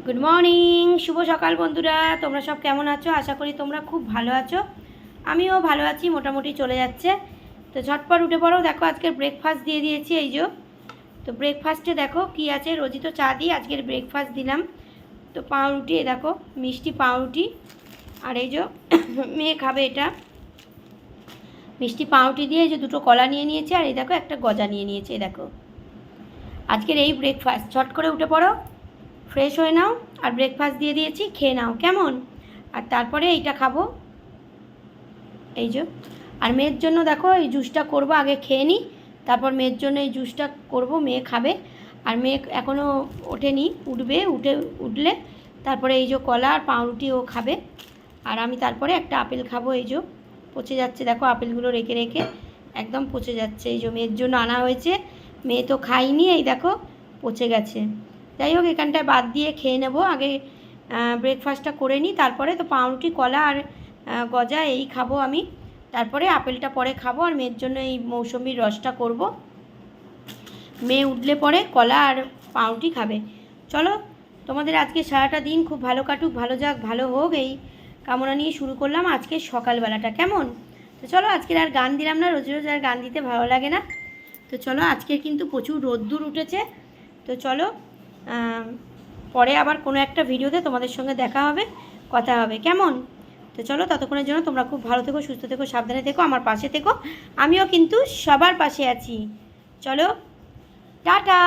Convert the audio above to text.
Good morning, শুভ সকাল বন্ধুরা। তোমরা সব কেমন আছো? আশা করি তোমরা খুব ভালো আছো। আমিও ভালো আছি, মোটামুটি চলে যাচ্ছে। তো ঝটপট উঠে পড়ো। দেখো আজকের ব্রেকফাস্ট দিয়ে দিয়েছি, এই যে। তো ব্রেকফাস্টে দেখো কি আছে। রোজই তো চা দিই, আজকের ব্রেকফাস্ট দিলাম। তো পাউরুটি, এই দেখো মিষ্টি পাউরুটি। আর এই যে মেয়ে খাবে এটা, মিষ্টি পাউরুটি দিয়ে এই যে দুটো কলা নিয়ে নিয়েছে। আর এই দেখো একটা গজা নিয়ে নিয়েছে। এই দেখো আজকের এই ব্রেকফাস্ট। ঝট করে উঠে পড়ো, ফ্রেশ হয়ে নাও, আর ব্রেকফাস্ট দিয়ে দিয়েছি, খেয়ে নাও কেমন। আর তারপরে এইটা খাবো, এই যে। আর মেয়ের জন্য দেখো এই জুসটা করব, আগে খেয়ে নিই, তারপর মেয়ের জন্য এই জুসটা করব, মেয়ে খাবে। আর মেয়ে এখনও ওঠেনি, উঠলে তারপরে এই যে কলা আর পাউরুটি ও খাবে। আর আমি তারপরে একটা আপেল খাবো। এই যে পচে যাচ্ছে, দেখো আপেলগুলো রেখে রেখে একদম পচে যাচ্ছে। এই যে মেয়ের জন্য আনা হয়েছে, মেয়ে তো খাইনি, এই দেখো পচে গেছে। যাই হোক, এখানটায় বাদ দিয়ে খেয়ে নেব, আগে ব্রেকফাস্টটা করে নিই, তারপরে তো পাউরুটি কলা আর গজা এই খাবো আমি। তারপরে আপেলটা পরে খাবো, আর মেয়ের জন্য এই মৌসুমির রসটা করব। মেয়ে উঠলে পরে কলা আর পাউরুটি খাবে। চলো, তোমাদের আজকে সারাটা দিন খুব ভালো কাটুক, ভালো যাক, ভালো হোক, এই কামনা নিয়ে শুরু করলাম আজকে সকালবেলাটা, কেমন। তো চলো, আজকের আর গান দিলাম না, রোজ রোজ আর গান দিতে ভালো লাগে না। তো চলো, আজকের কিন্তু প্রচুর রোদ্দুর উঠেছে। তো চলো, পরে আবার কোনো একটা ভিডিওতে তোমাদের সঙ্গে দেখা হবে, কথা হবে, কেমন। তো চলো, ততক্ষণের জন্য তোমরা খুব ভালো থেকো, সুস্থ থেকো, সাবধানে থেকো, আমার পাশে থেকো। আমিও কিন্তু সবার পাশে আছি। চলো, টাটা।